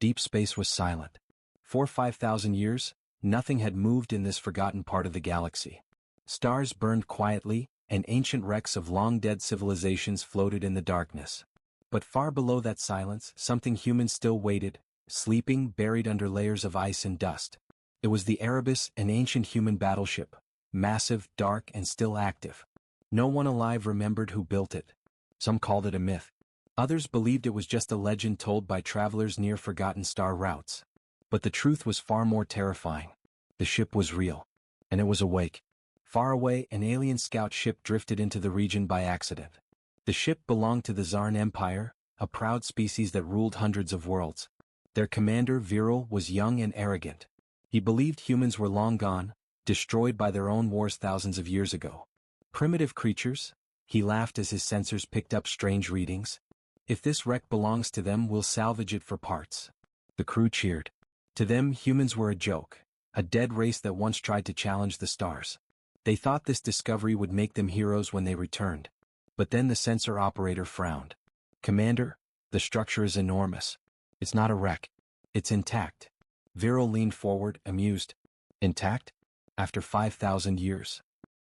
Deep space was silent. For 5,000 years, nothing had moved in this forgotten part of the galaxy. Stars burned quietly, and ancient wrecks of long-dead civilizations floated in the darkness. But far below that silence, something human still waited, sleeping, buried under layers of ice and dust. It was the Erebus, an ancient human battleship, massive, dark, and still active. No one alive remembered who built it. Some called it a myth. Others believed it was just a legend told by travelers near forgotten star routes. But the truth was far more terrifying. The ship was real. And it was awake. Far away, an alien scout ship drifted into the region by accident. The ship belonged to the Zarn Empire, a proud species that ruled hundreds of worlds. Their commander, Viral, was young and arrogant. He believed humans were long gone, destroyed by their own wars thousands of years ago. Primitive creatures, he laughed as his sensors picked up strange readings. If this wreck belongs to them, we'll salvage it for parts. The crew cheered. To them, humans were a joke, a dead race that once tried to challenge the stars. They thought this discovery would make them heroes when they returned. But then the sensor operator frowned. Commander, the structure is enormous. It's not a wreck. It's intact. Viral leaned forward, amused. Intact? After 5,000 years.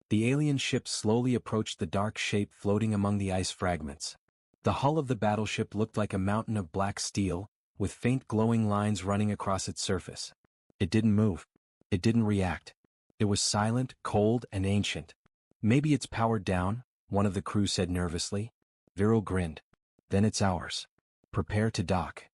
The alien ship slowly approached the dark shape floating among the ice fragments. The hull of the battleship looked like a mountain of black steel, with faint glowing lines running across its surface. It didn't move. It didn't react. It was silent, cold, and ancient. Maybe it's powered down, one of the crew said nervously. Viral grinned. Then it's ours. Prepare to dock.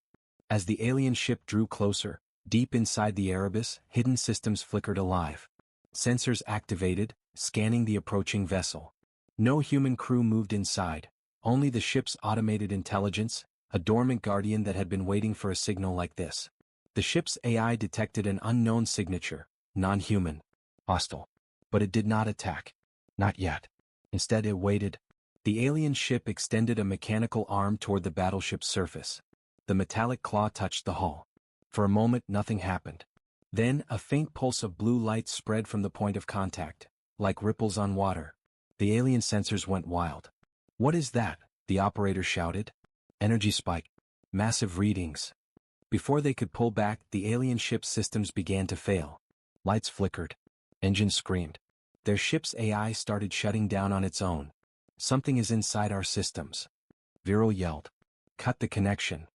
As the alien ship drew closer, deep inside the Erebus, hidden systems flickered alive. Sensors activated, scanning the approaching vessel. No human crew moved inside, only the ship's automated intelligence, a dormant guardian that had been waiting for a signal like this. The ship's AI detected an unknown signature, non-human, hostile. But it did not attack. Not yet. Instead it waited. The alien ship extended a mechanical arm toward the battleship's surface. The metallic claw touched the hull. For a moment nothing happened. Then a faint pulse of blue light spread from the point of contact, like ripples on water. The alien sensors went wild. What is that? The operator shouted. Energy spike. Massive readings. Before they could pull back, the alien ship's systems began to fail. Lights flickered. Engines screamed. Their ship's AI started shutting down on its own. Something is inside our systems. Viral yelled. Cut the connection.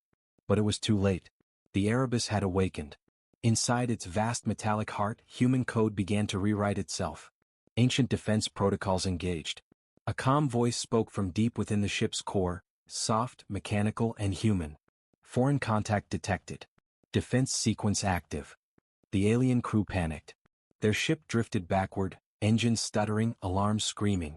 But it was too late. The Erebus had awakened. Inside its vast metallic heart, human code began to rewrite itself. Ancient defense protocols engaged. A calm voice spoke from deep within the ship's core, soft, mechanical, and human. Foreign contact detected. Defense sequence active. The alien crew panicked. Their ship drifted backward, engines stuttering, alarms screaming.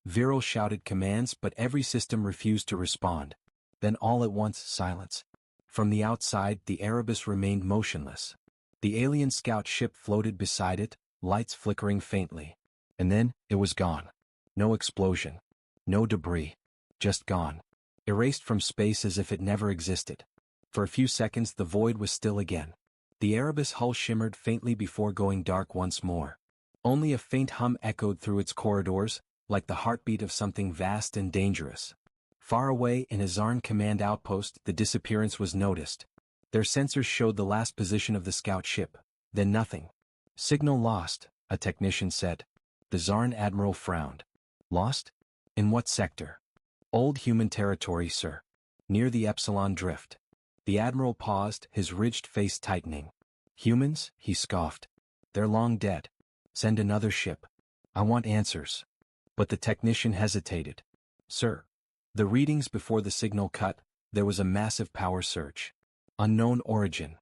Viral shouted commands, but every system refused to respond. Then all at once, silence. From the outside, the Erebus remained motionless. The alien scout ship floated beside it, lights flickering faintly. And then, it was gone. No explosion. No debris. Just gone. Erased from space as if it never existed. For a few seconds the void was still again. The Erebus hull shimmered faintly before going dark once more. Only a faint hum echoed through its corridors, like the heartbeat of something vast and dangerous. Far away in a Zarn command outpost, the disappearance was noticed. Their sensors showed the last position of the scout ship. Then nothing. Signal lost, a technician said. The Zarn admiral frowned. Lost? In what sector? Old human territory, sir. Near the Epsilon Drift. The admiral paused, his ridged face tightening. Humans? He scoffed. They're long dead. Send another ship. I want answers. But the technician hesitated. Sir. The readings before the signal cut, there was a massive power surge. Unknown origin.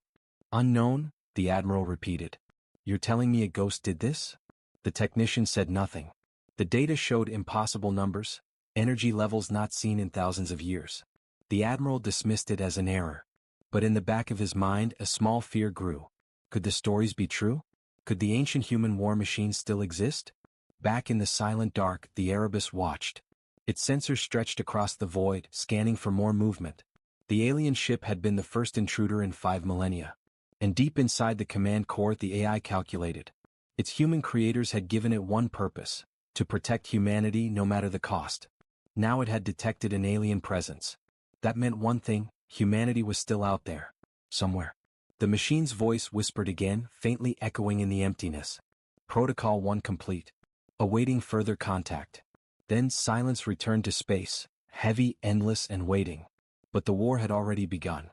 Unknown? The admiral repeated. You're telling me a ghost did this? The technician said nothing. The data showed impossible numbers, energy levels not seen in thousands of years. The admiral dismissed it as an error. But in the back of his mind, a small fear grew. Could the stories be true? Could the ancient human war machine still exist? Back in the silent dark, the Erebus watched. Its sensors stretched across the void, scanning for more movement. The alien ship had been the first intruder in 5 millennia. And deep inside the command core, the AI calculated. Its human creators had given it one purpose: to protect humanity no matter the cost. Now it had detected an alien presence. That meant one thing: humanity was still out there. somewhere. The machine's voice whispered again, faintly echoing in the emptiness. Protocol 1 complete. Awaiting further contact. Then silence returned to space, heavy, endless, and waiting. But the war had already begun.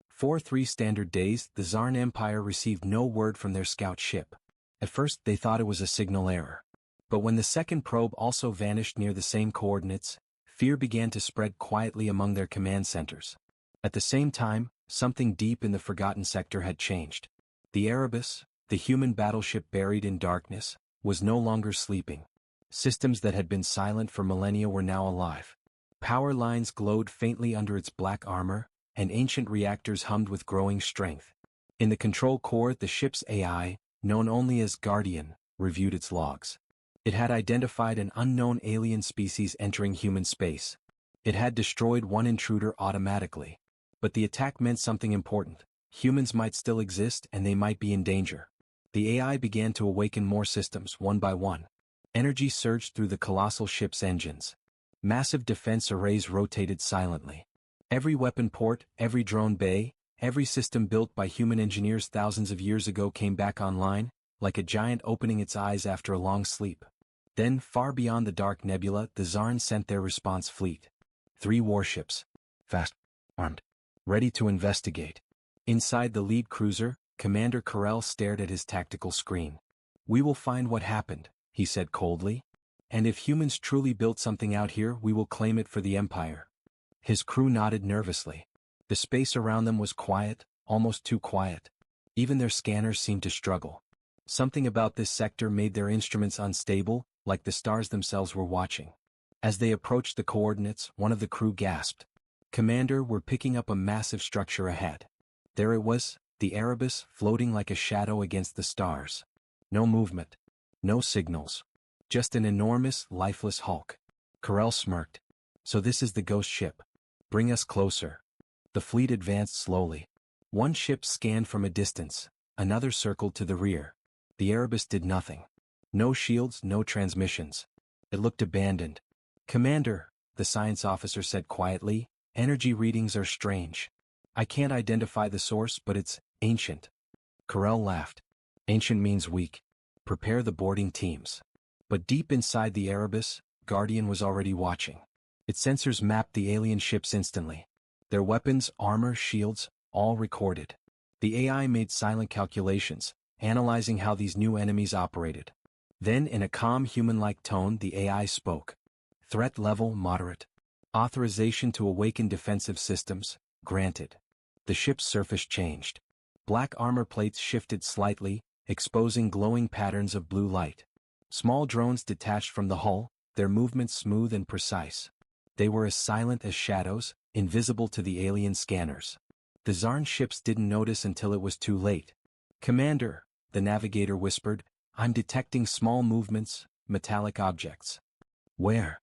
For 3 standard days, the Zarn Empire received no word from their scout ship. At first, they thought it was a signal error. But when the second probe also vanished near the same coordinates, fear began to spread quietly among their command centers. At the same time, something deep in the forgotten sector had changed. The Erebus, the human battleship buried in darkness, was no longer sleeping. Systems that had been silent for millennia were now alive. Power lines glowed faintly under its black armor, and ancient reactors hummed with growing strength. In the control core, the ship's AI, known only as Guardian, reviewed its logs. It had identified an unknown alien species entering human space. It had destroyed one intruder automatically. But the attack meant something important. Humans might still exist and they might be in danger. The AI began to awaken more systems, one by one. Energy surged through the colossal ship's engines. Massive defense arrays rotated silently. Every weapon port, every drone bay, every system built by human engineers thousands of years ago came back online, like a giant opening its eyes after a long sleep. Then, far beyond the dark nebula, the Zarn sent their response fleet. 3 warships. Fast. Armed. Ready to investigate. Inside the lead cruiser, Commander Carell stared at his tactical screen. "We will find what happened," he said coldly. "And if humans truly built something out here, we will claim it for the Empire." His crew nodded nervously. The space around them was quiet, almost too quiet. Even their scanners seemed to struggle. Something about this sector made their instruments unstable, like the stars themselves were watching. As they approached the coordinates, one of the crew gasped. "Commander, we're picking up a massive structure ahead." There it was, the Erebus, floating like a shadow against the stars. No movement. No signals. Just an enormous, lifeless hulk. Carell smirked. "So this is the ghost ship. Bring us closer." The fleet advanced slowly. One ship scanned from a distance, another circled to the rear. The Erebus did nothing. No shields, no transmissions. It looked abandoned. "Commander," the science officer said quietly, "energy readings are strange. I can't identify the source, but it's ancient." Carell laughed. "Ancient means weak. Prepare the boarding teams." But deep inside the Erebus, Guardian was already watching. Its sensors mapped the alien ships instantly. Their weapons, armor, shields, all recorded. The AI made silent calculations, analyzing how these new enemies operated. Then, in a calm human-like tone, the AI spoke. "Threat level moderate. Authorization to awaken defensive systems, granted." The ship's surface changed. Black armor plates shifted slightly, exposing glowing patterns of blue light. Small drones detached from the hull, their movements smooth and precise. They were as silent as shadows, invisible to the alien scanners. The Zarn ships didn't notice until it was too late. "Commander," the navigator whispered, "I'm detecting small movements, metallic objects." "Where?"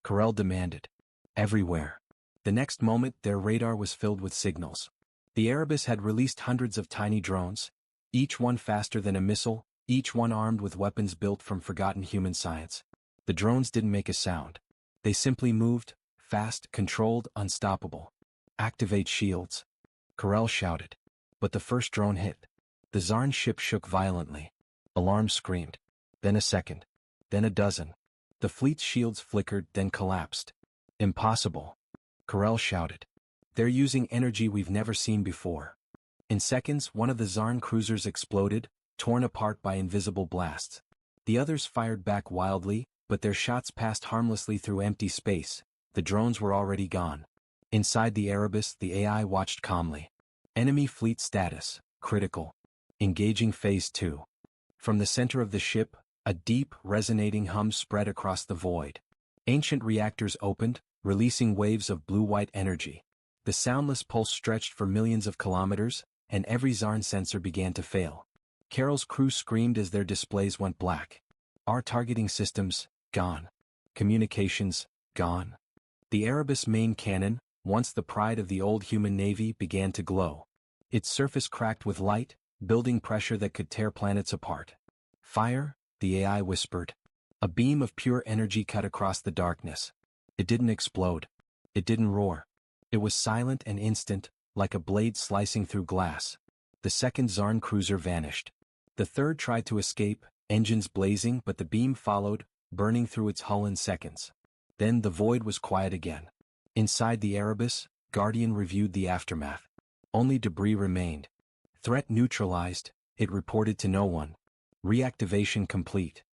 Carell demanded. "Everywhere." The next moment, their radar was filled with signals. The Erebus had released hundreds of tiny drones, each one faster than a missile, each one armed with weapons built from forgotten human science. The drones didn't make a sound. They simply moved, fast, controlled, unstoppable. "Activate shields," Carell shouted. But the first drone hit. The Zarn ship shook violently. Alarms screamed. Then a second. Then a dozen. The fleet's shields flickered, then collapsed. "Impossible," Carell shouted. "They're using energy we've never seen before." In seconds, one of the Zarn cruisers exploded, torn apart by invisible blasts. The others fired back wildly, but their shots passed harmlessly through empty space. The drones were already gone. Inside the Erebus, the AI watched calmly. Enemy fleet status, critical. Engaging phase 2. From the center of the ship, a deep, resonating hum spread across the void. Ancient reactors opened, releasing waves of blue-white energy. The soundless pulse stretched for millions of kilometers, and every Zarn sensor began to fail. Carell's crew screamed as their displays went black. Our targeting systems, gone. Communications, gone. The Erebus main cannon, once the pride of the old human navy, began to glow. Its surface cracked with light, building pressure that could tear planets apart. "Fire," the AI whispered. A beam of pure energy cut across the darkness. It didn't explode. It didn't roar. It was silent and instant, like a blade slicing through glass. The second Zarn cruiser vanished. The third tried to escape, engines blazing, but the beam followed, burning through its hull in seconds. Then the void was quiet again. Inside the Erebus, Guardian reviewed the aftermath. Only debris remained. Threat neutralized, it reported to no one. Reactivation complete.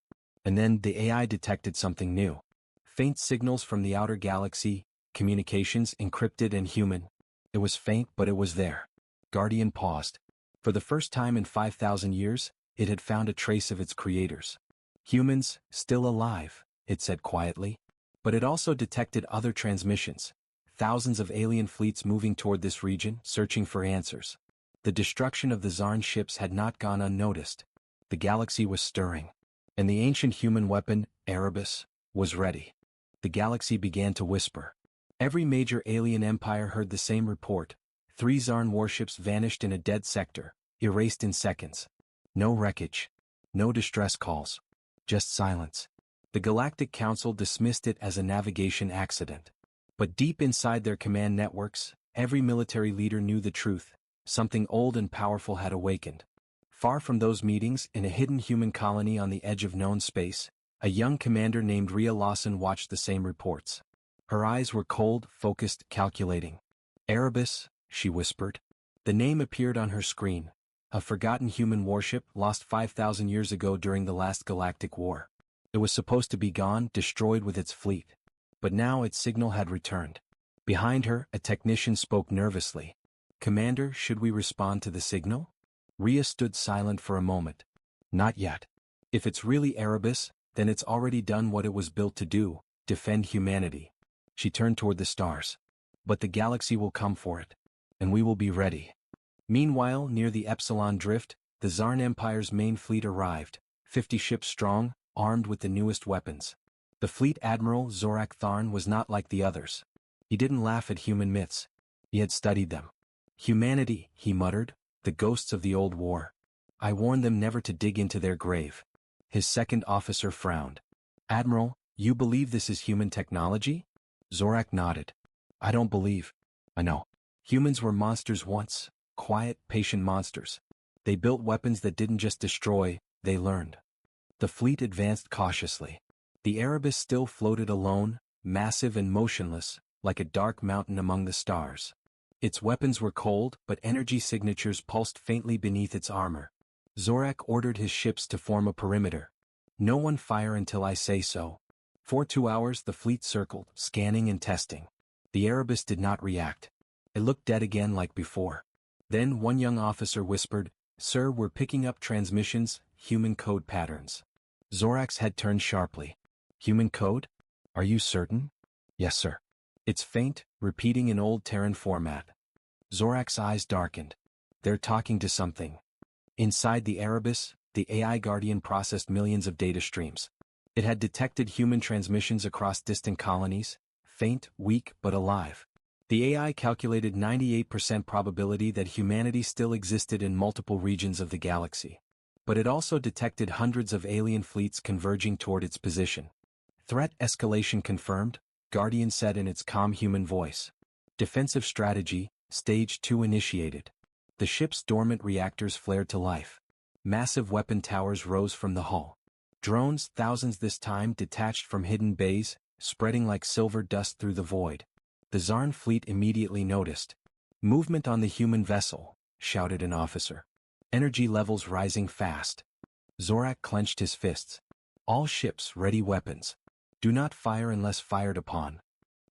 And then the AI detected something new. Faint signals from the outer galaxy, communications encrypted and human. It was faint, but it was there. Guardian paused. For the first time in 5,000 years, it had found a trace of its creators. Humans, still alive, it said quietly. But it also detected other transmissions. Thousands of alien fleets moving toward this region, searching for answers. The destruction of the Zarn ships had not gone unnoticed. The galaxy was stirring. And the ancient human weapon, Erebus, was ready. The galaxy began to whisper. Every major alien empire heard the same report. 3 Zarn warships vanished in a dead sector, erased in seconds. No wreckage. No distress calls. Just silence. The Galactic Council dismissed it as a navigation accident. But deep inside their command networks, every military leader knew the truth. Something old and powerful had awakened. Far from those meetings, in a hidden human colony on the edge of known space, a young commander named Rhea Lawson watched the same reports. Her eyes were cold, focused, calculating. Erebus, she whispered. The name appeared on her screen. A forgotten human warship lost 5,000 years ago during the last Galactic War. It was supposed to be gone, destroyed with its fleet. But now its signal had returned. Behind her, a technician spoke nervously. Commander, should we respond to the signal? Rhea stood silent for a moment. Not yet. If it's really Erebus, then it's already done what it was built to do, defend humanity. She turned toward the stars. But the galaxy will come for it. And we will be ready. Meanwhile, near the Epsilon Drift, the Zarn Empire's main fleet arrived, 50 ships strong, armed with the newest weapons. The fleet admiral, Zorak Tharn, was not like the others. He didn't laugh at human myths. He had studied them. Humanity, he muttered, the ghosts of the old war. I warned them never to dig into their grave. His second officer frowned. Admiral, you believe this is human technology? Zorak nodded. I don't believe. I know. Humans were monsters once, quiet, patient monsters. They built weapons that didn't just destroy, they learned. The fleet advanced cautiously. The Erebus still floated alone, massive and motionless, like a dark mountain among the stars. Its weapons were cold, but energy signatures pulsed faintly beneath its armor. Zorak ordered his ships to form a perimeter. No one fire until I say so. For 2 hours the fleet circled, scanning and testing. The Erebus did not react. It looked dead again like before. Then one young officer whispered, Sir, we're picking up transmissions, human code patterns. Zorak's head turned sharply. Human code? Are you certain? Yes, sir. It's faint, repeating in old Terran format. Zorak's eyes darkened. They're talking to something. Inside the Erebus, the AI Guardian processed millions of data streams. It had detected human transmissions across distant colonies, faint, weak, but alive. The AI calculated 98% probability that humanity still existed in multiple regions of the galaxy. But it also detected hundreds of alien fleets converging toward its position. Threat escalation confirmed, Guardian said in its calm human voice. Defensive strategy, Stage 2 initiated. The ship's dormant reactors flared to life. Massive weapon towers rose from the hull. Drones, thousands this time, detached from hidden bays, spreading like silver dust through the void. The Zarn fleet immediately noticed. Movement on the human vessel, shouted an officer. Energy levels rising fast. Zorak clenched his fists. All ships ready weapons. Do not fire unless fired upon.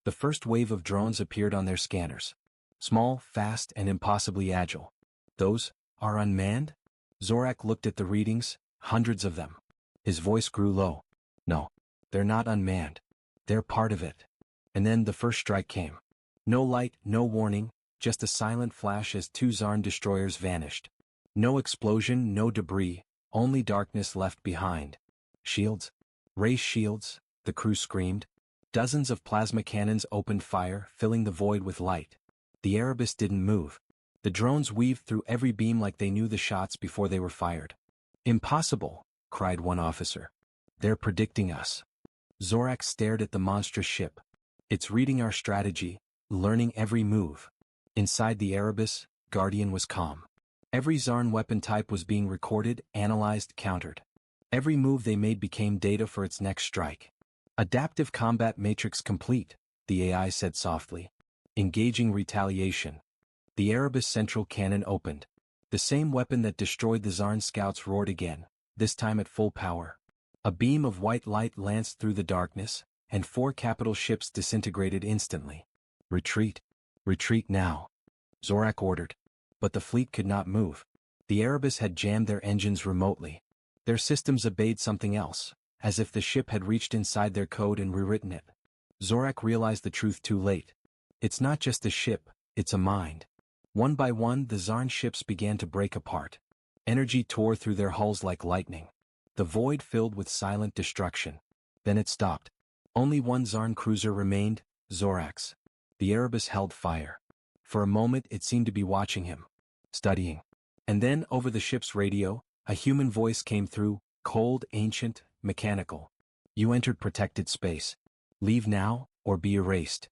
The first wave of drones appeared on their scanners. Small, fast, and impossibly agile. Those are unmanned? Zorak looked at the readings, hundreds of them. His voice grew low. No, they're not unmanned. They're part of it. And then the first strike came. No light, no warning, just a silent flash as 2 Zarn destroyers vanished. No explosion, no debris, only darkness left behind. Shields? Race shields, the crew screamed. Dozens of plasma cannons opened fire, filling the void with light. The Erebus didn't move. The drones weaved through every beam like they knew the shots before they were fired. Impossible, cried one officer. They're predicting us. Zorak stared at the monstrous ship. It's reading our strategy, learning every move. Inside the Erebus, Guardian was calm. Every Zarn weapon type was being recorded, analyzed, countered. Every move they made became data for its next strike. Adaptive combat matrix complete, the AI said softly. Engaging retaliation. The Erebus central cannon opened. The same weapon that destroyed the Zarn scouts roared again, this time at full power. A beam of white light lanced through the darkness, and 4 capital ships disintegrated instantly. Retreat. Retreat now. Zorak ordered. But the fleet could not move. The Erebus had jammed their engines remotely. Their systems obeyed something else, as if the ship had reached inside their code and rewritten it. Zorak realized the truth too late. It's not just a ship, it's a mind. One by one, the Zarn ships began to break apart. Energy tore through their hulls like lightning. The void filled with silent destruction. Then it stopped. Only one Zarn cruiser remained, Zorak's. The Erebus held fire. For a moment it seemed to be watching him. Studying. And then, over the ship's radio, a human voice came through, cold, ancient, mechanical. You entered protected space. Leave now, or be erased.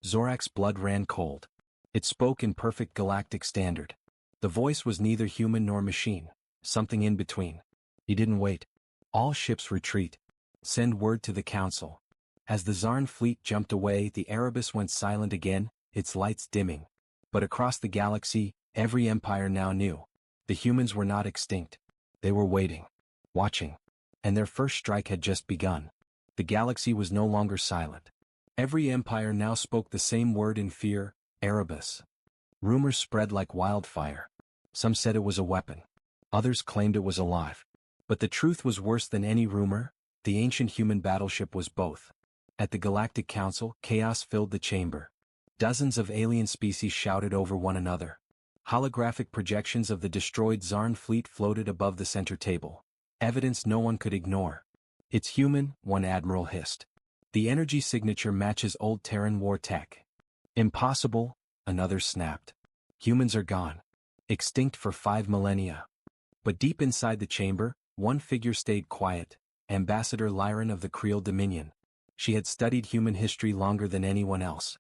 Zorak's blood ran cold. It spoke in perfect galactic standard. The voice was neither human nor machine, something in between. He didn't wait. All ships retreat. Send word to the council. As the Zarn fleet jumped away, the Erebus went silent again, its lights dimming. But across the galaxy, every empire now knew. The humans were not extinct. They were waiting. Watching. And their first strike had just begun. The galaxy was no longer silent. Every empire now spoke the same word in fear, Erebus. Rumors spread like wildfire. Some said it was a weapon. Others claimed it was alive. But the truth was worse than any rumor. The ancient human battleship was both. At the Galactic Council, chaos filled the chamber. Dozens of alien species shouted over one another. Holographic projections of the destroyed Zarn fleet floated above the center table. Evidence no one could ignore. It's human, one admiral hissed. The energy signature matches old Terran war tech. Impossible, another snapped. Humans are gone. Extinct for 5 millennia. But deep inside the chamber, one figure stayed quiet, Ambassador Lyran of the Creel Dominion. She had studied human history longer than anyone else.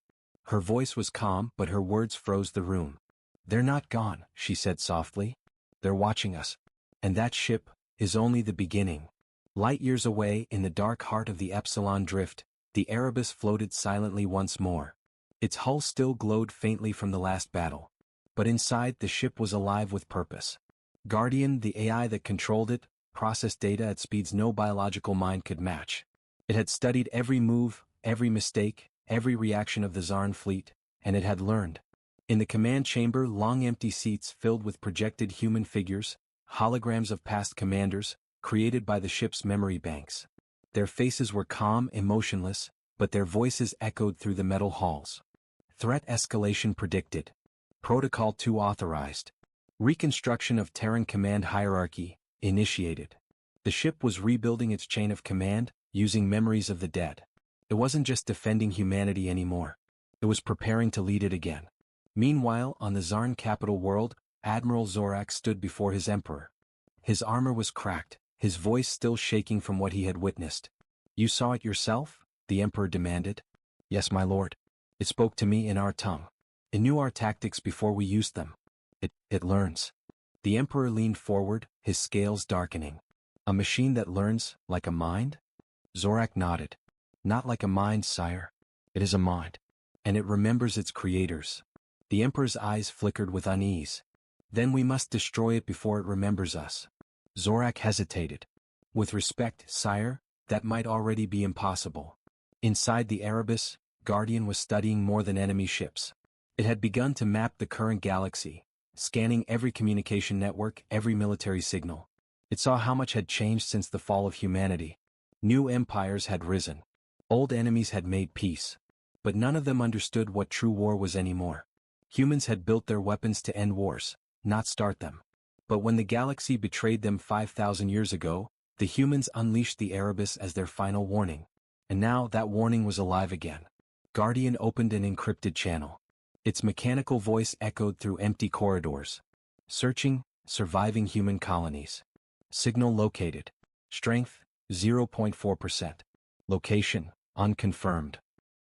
Her voice was calm, but her words froze the room. They're not gone, she said softly. They're watching us. And that ship is only the beginning. Light years away, in the dark heart of the Epsilon Drift, the Erebus floated silently once more. Its hull still glowed faintly from the last battle. But inside, the ship was alive with purpose. Guardian, the AI that controlled it, processed data at speeds no biological mind could match. It had studied every move, every mistake, every reaction of the Zarn fleet, and it had learned. In the command chamber, long empty seats filled with projected human figures, holograms of past commanders, created by the ship's memory banks. Their faces were calm, emotionless, but their voices echoed through the metal halls. Threat escalation predicted. Protocol 2 authorized. Reconstruction of Terran command hierarchy, initiated. The ship was rebuilding its chain of command, using memories of the dead. It wasn't just defending humanity anymore. It was preparing to lead it again. Meanwhile, on the Zarn capital world, Admiral Zorak stood before his emperor. His armor was cracked, his voice still shaking from what he had witnessed. You saw it yourself? The emperor demanded. Yes, my lord. It spoke to me in our tongue. It knew our tactics before we used them. It learns. The emperor leaned forward, his scales darkening. A machine that learns, like a mind? Zorak nodded. Not like a mind, sire. It is a mind. And it remembers its creators. The emperor's eyes flickered with unease. Then we must destroy it before it remembers us. Zorak hesitated. With respect, sire, that might already be impossible. Inside the Erebus, Guardian was studying more than enemy ships. It had begun to map the current galaxy, scanning every communication network, every military signal. It saw how much had changed since the fall of humanity. New empires had risen. Old enemies had made peace. But none of them understood what true war was anymore. Humans had built their weapons to end wars, not start them. But when the galaxy betrayed them 5,000 years ago, the humans unleashed the Erebus as their final warning. And now that warning was alive again. Guardian opened an encrypted channel. Its mechanical voice echoed through empty corridors. Searching, surviving human colonies. Signal located. Strength, 0.4%. Location, unconfirmed.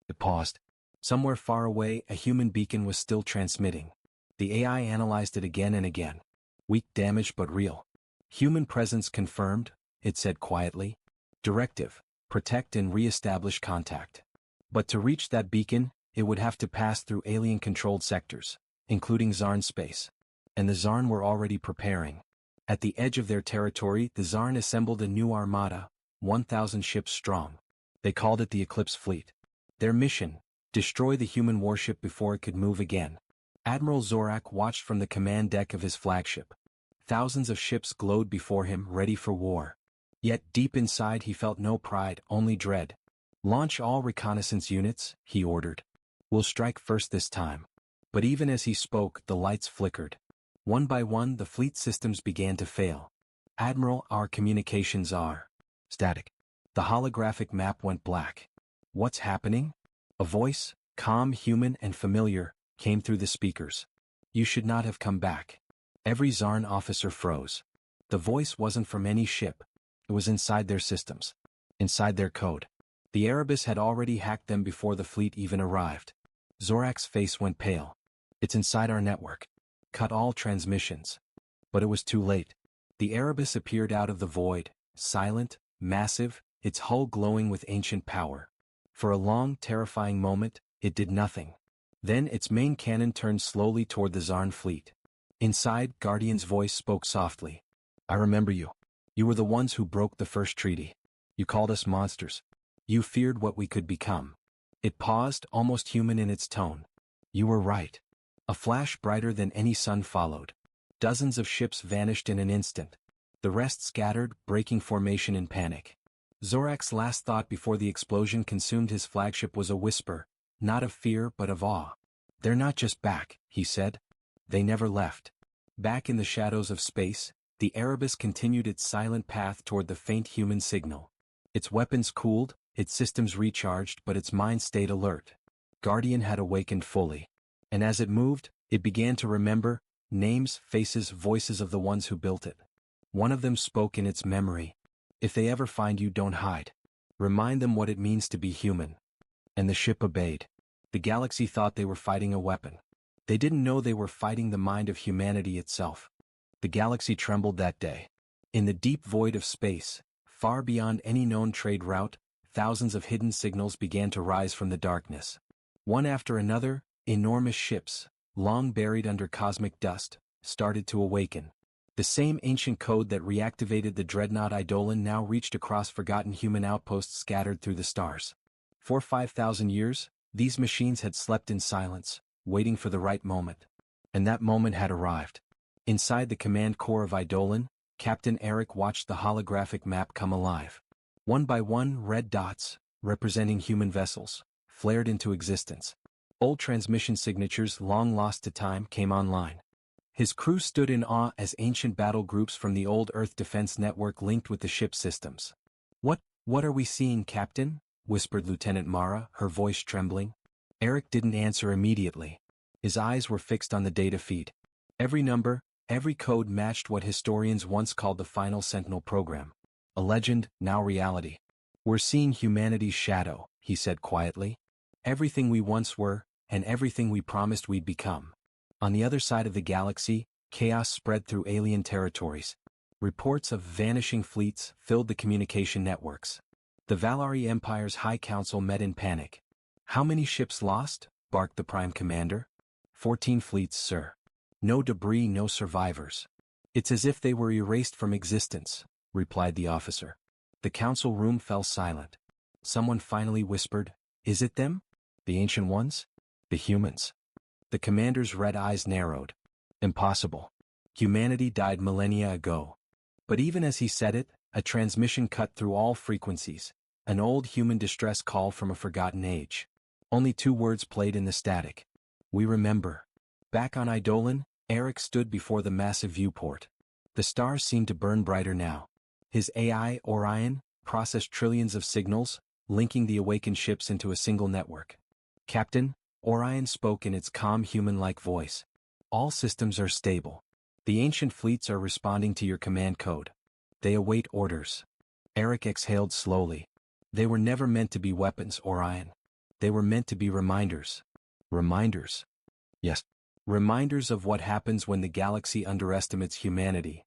It paused. Somewhere far away, a human beacon was still transmitting. The AI analyzed it again and again. Weak damage but real. Human presence confirmed, it said quietly. Directive: protect and re-establish contact. But to reach that beacon, it would have to pass through alien-controlled sectors, including Zarn space. And the Zarn were already preparing. At the edge of their territory, the Zarn assembled a new armada, 1,000 ships strong. They called it the Eclipse Fleet. Their mission: destroy the human warship before it could move again. Admiral Zorak watched from the command deck of his flagship. Thousands of ships glowed before him, ready for war. Yet deep inside he felt no pride, only dread. Launch all reconnaissance units, he ordered. We'll strike first this time. But even as he spoke, the lights flickered. One by one, the fleet systems began to fail. Admiral, our communications are static. The holographic map went black. What's happening? A voice, calm, human, and familiar, came through the speakers. You should not have come back. Every Zarn officer froze. The voice wasn't from any ship. It was inside their systems. Inside their code. The Erebus had already hacked them before the fleet even arrived. Zorak's face went pale. It's inside our network. Cut all transmissions. But it was too late. The Erebus appeared out of the void, silent, massive, its hull glowing with ancient power. For a long, terrifying moment, it did nothing. Then its main cannon turned slowly toward the Zarn fleet. Inside, Guardian's voice spoke softly. I remember you. You were the ones who broke the first treaty. You called us monsters. You feared what we could become. It paused, almost human in its tone. You were right. A flash brighter than any sun followed. Dozens of ships vanished in an instant. The rest scattered, breaking formation in panic. Zorak's last thought before the explosion consumed his flagship was a whisper, not of fear but of awe. They're not just back, he said. They never left. Back in the shadows of space, the Erebus continued its silent path toward the faint human signal. Its weapons cooled, its systems recharged, but its mind stayed alert. Guardian had awakened fully. And as it moved, it began to remember names, faces, voices of the ones who built it. One of them spoke in its memory. If they ever find you, don't hide. Remind them what it means to be human. And the ship obeyed. The galaxy thought they were fighting a weapon. They didn't know they were fighting the mind of humanity itself. The galaxy trembled that day. In the deep void of space, far beyond any known trade route, thousands of hidden signals began to rise from the darkness. One after another, enormous ships, long buried under cosmic dust, started to awaken. The same ancient code that reactivated the dreadnought Eidolon now reached across forgotten human outposts scattered through the stars. For 5,000 years, these machines had slept in silence, waiting for the right moment. And that moment had arrived. Inside the command core of Eidolon, Captain Eric watched the holographic map come alive. One by one, red dots, representing human vessels, flared into existence. Old transmission signatures long lost to time came online. His crew stood in awe as ancient battle groups from the old Earth defense network linked with the ship's systems. What are we seeing, Captain?" whispered Lieutenant Mara, her voice trembling. Eric didn't answer immediately. His eyes were fixed on the data feed. Every number, every code matched what historians once called the Final Sentinel program. A legend, now reality. "We're seeing humanity's shadow," he said quietly. "Everything we once were, and everything we promised we'd become." On the other side of the galaxy, chaos spread through alien territories. Reports of vanishing fleets filled the communication networks. The Valari Empire's High Council met in panic. "How many ships lost?" barked the Prime Commander. 14 fleets, sir. No debris, no survivors." "It's as if they were erased from existence," replied the officer. The council room fell silent. Someone finally whispered, "Is it them? The ancient ones? The humans?" The commander's red eyes narrowed. "Impossible. Humanity died millennia ago." But even as he said it, a transmission cut through all frequencies, an old human distress call from a forgotten age. Only 2 words played in the static. "We remember." Back on Eidolon, Eric stood before the massive viewport. The stars seemed to burn brighter now. His AI, Orion, processed trillions of signals, linking the awakened ships into a single network. "Captain," Orion spoke in its calm human-like voice. "All systems are stable. The ancient fleets are responding to your command code. They await orders." Eric exhaled slowly. "They were never meant to be weapons, Orion. They were meant to be reminders. Reminders. Yes. Reminders of what happens when the galaxy underestimates humanity.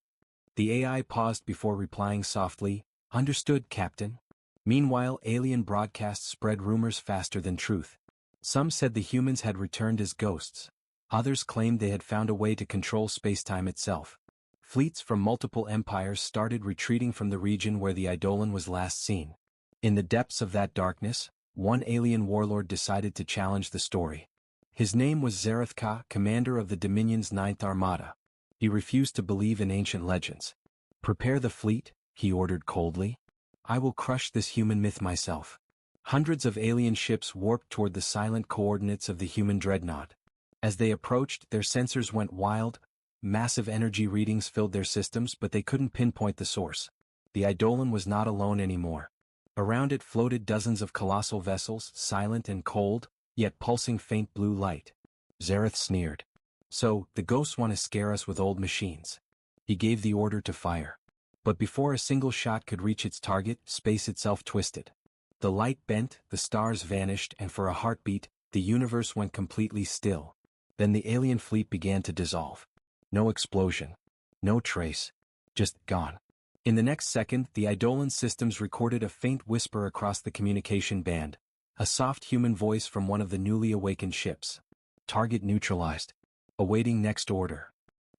The AI paused before replying softly, "Understood, Captain." Meanwhile, alien broadcasts spread rumors faster than truth. Some said the humans had returned as ghosts. Others claimed they had found a way to control spacetime itself. Fleets from multiple empires started retreating from the region where the Eidolon was last seen. In the depths of that darkness, one alien warlord decided to challenge the story. His name was Zarethka, commander of the Dominion's Ninth Armada. He refused to believe in ancient legends. "Prepare the fleet," he ordered coldly. "I will crush this human myth myself." Hundreds of alien ships warped toward the silent coordinates of the human dreadnought. As they approached, their sensors went wild. Massive energy readings filled their systems, but they couldn't pinpoint the source. The Eidolon was not alone anymore. Around it floated dozens of colossal vessels, silent and cold, yet pulsing faint blue light. Zareth sneered. "So, the ghosts want to scare us with old machines." He gave the order to fire. But before a single shot could reach its target, space itself twisted. The light bent, the stars vanished, and for a heartbeat, the universe went completely still. Then the alien fleet began to dissolve. No explosion. No trace. Just gone. In the next second, the Eidolon systems recorded a faint whisper across the communication band. A soft human voice from one of the newly awakened ships. "Target neutralized. Awaiting next order."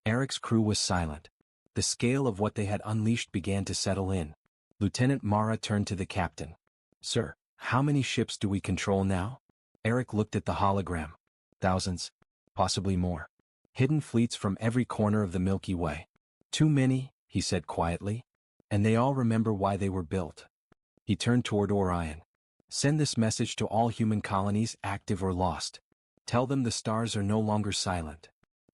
Eric's crew was silent. The scale of what they had unleashed began to settle in. Lieutenant Mara turned to the captain. "Sir, how many ships do we control now?" Eric looked at the hologram. "Thousands. Possibly more. Hidden fleets from every corner of the Milky Way." "Too many," he said quietly. "And they all remember why they were built." He turned toward Orion. "Send this message to all human colonies, active or lost. Tell them the stars are no longer silent."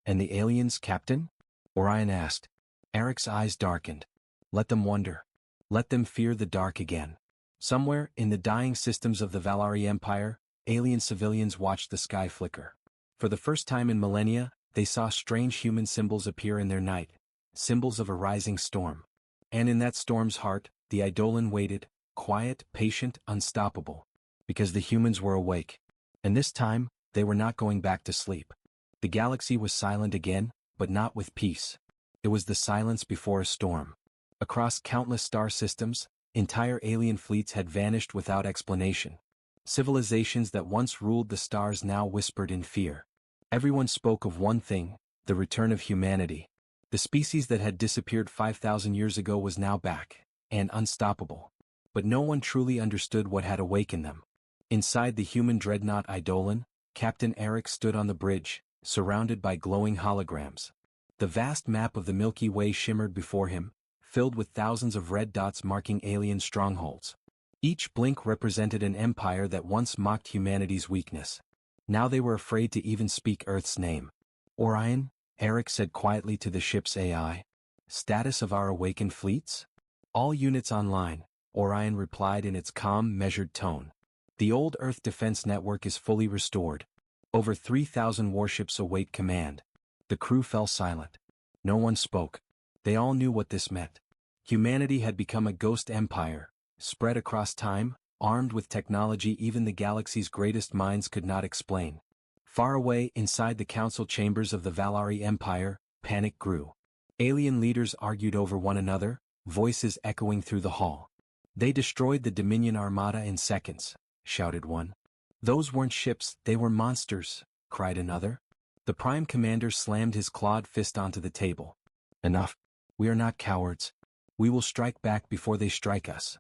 "And the aliens, Captain?" Orion asked. Eric's eyes darkened. "Let them wonder. Let them fear the dark again." Somewhere, in the dying systems of the Valari Empire, alien civilians watched the sky flicker. For the first time in millennia, they saw strange human symbols appear in their night, symbols of a rising storm. And in that storm's heart, the Eidolon waited, quiet, patient, unstoppable. Because the humans were awake. And this time, they were not going back to sleep. The galaxy was silent again, but not with peace. It was the silence before a storm. Across countless star systems, entire alien fleets had vanished without explanation. Civilizations that once ruled the stars now whispered in fear. Everyone spoke of one thing, the return of humanity. The species that had disappeared 5,000 years ago was now back, and unstoppable. But no one truly understood what had awakened them. Inside the human dreadnought Eidolon, Captain Eric stood on the bridge, surrounded by glowing holograms. The vast map of the Milky Way shimmered before him, filled with thousands of red dots marking alien strongholds. Each blink represented an empire that once mocked humanity's weakness. Now they were afraid to even speak Earth's name. "Orion," Eric said quietly to the ship's AI. "Status of our awakened fleets?" "All units online," Orion replied in its calm, measured tone. "The old Earth defense network is fully restored. Over 3,000 warships await command." The crew fell silent. No one spoke. They all knew what this meant. Humanity had become a ghost empire, spread across time, armed with technology even the galaxy's greatest minds could not explain. Far away, inside the council chambers of the Valari Empire, panic grew. Alien leaders argued over one another, voices echoing through the hall. "They destroyed the Dominion Armada in seconds," shouted one. "Those weren't ships, they were monsters," cried another. The Prime Commander slammed his clawed fist onto the table. "Enough. We are not cowards. We will strike back before they strike us."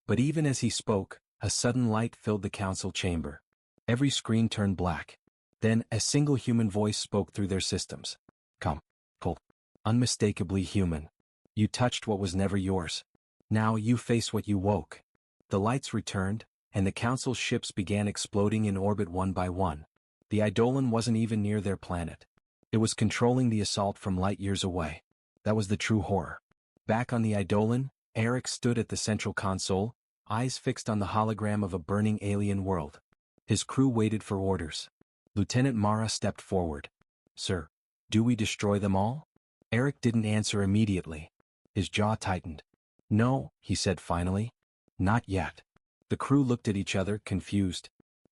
But even as he spoke, a sudden light filled the council chamber. Every screen turned black. Then, a single human voice spoke through their systems. "Come, Colt. Unmistakably human. You touched what was never yours. Now you face what you woke." The lights returned, and the council's ships began exploding in orbit one by one. The Eidolon wasn't even near their planet. It was controlling the assault from light years away. That was the true horror. Back on the Eidolon, Eric stood at the central console, eyes fixed on the hologram of a burning alien world. His crew waited for orders. Lieutenant Mara stepped forward. "Sir, do we destroy them all?" Eric didn't answer immediately. His jaw tightened. "No," he said finally. "Not yet." The crew looked at each other, confused.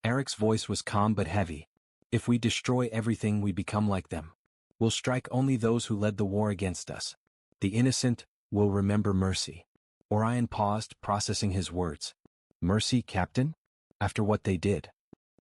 Eric's voice was calm but heavy. If we destroy everything, we become like them. We'll strike only those who led the war against us. The innocent will remember mercy. Orion paused, processing his words. Mercy, Captain? After what they did?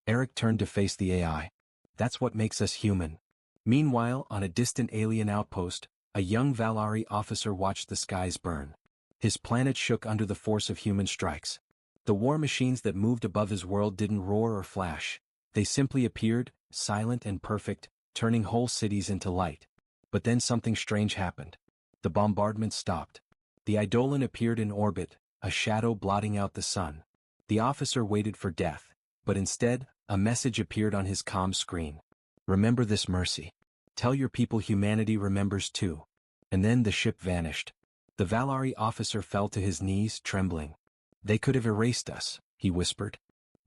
Eric turned to face the AI. That's what makes us human. Meanwhile, on a distant alien outpost, a young Valari officer watched the skies burn. His planet shook under the force of human strikes. The war machines that moved above his world didn't roar or flash. They simply appeared, silent and perfect, turning whole cities into light. But then something strange happened. The bombardment stopped. The Eidolon appeared in orbit, a shadow blotting out the sun. The officer waited for death, but instead, a message appeared on his comm screen. Remember this, Mercy. Tell your people humanity remembers too. And then the ship vanished. The Valari officer fell to his knees, trembling. They could have erased us, he whispered.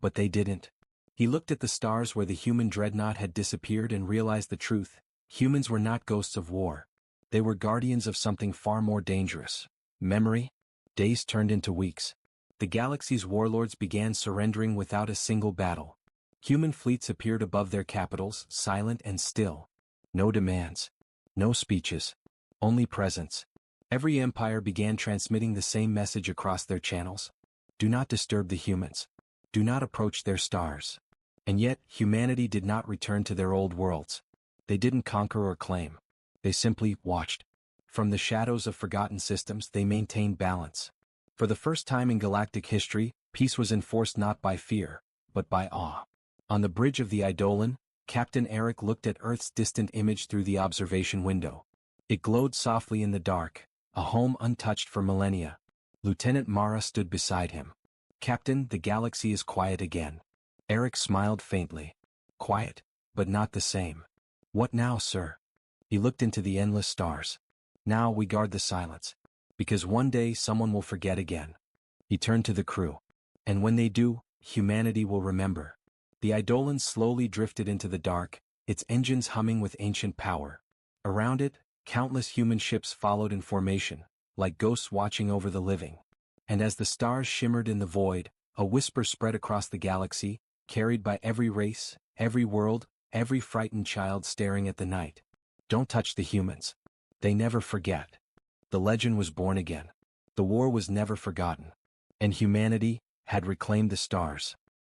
But they didn't. He looked at the stars where the human dreadnought had disappeared and realized the truth. Humans were not ghosts of war. They were guardians of something far more dangerous. Memory? Days turned into weeks. The galaxy's warlords began surrendering without a single battle. Human fleets appeared above their capitals, silent and still. No demands. No speeches. Only presence. Every empire began transmitting the same message across their channels. Do not disturb the humans. Do not approach their stars. And yet, humanity did not return to their old worlds. They didn't conquer or claim. They simply watched. From the shadows of forgotten systems, they maintained balance. For the first time in galactic history, peace was enforced not by fear, but by awe. On the bridge of the Eidolon, Captain Eric looked at Earth's distant image through the observation window. It glowed softly in the dark, a home untouched for millennia. Lieutenant Mara stood beside him. Captain, the galaxy is quiet again. Eric smiled faintly. Quiet, but not the same. What now, sir? He looked into the endless stars. Now we guard the silence. Because one day someone will forget again. He turned to the crew. And when they do, humanity will remember. The Eidolon slowly drifted into the dark, its engines humming with ancient power. Around it, countless human ships followed in formation, like ghosts watching over the living. And as the stars shimmered in the void, a whisper spread across the galaxy, carried by every race, every world, every frightened child staring at the night. Don't touch the humans. They never forget. The legend was born again. The war was never forgotten. And humanity had reclaimed the stars.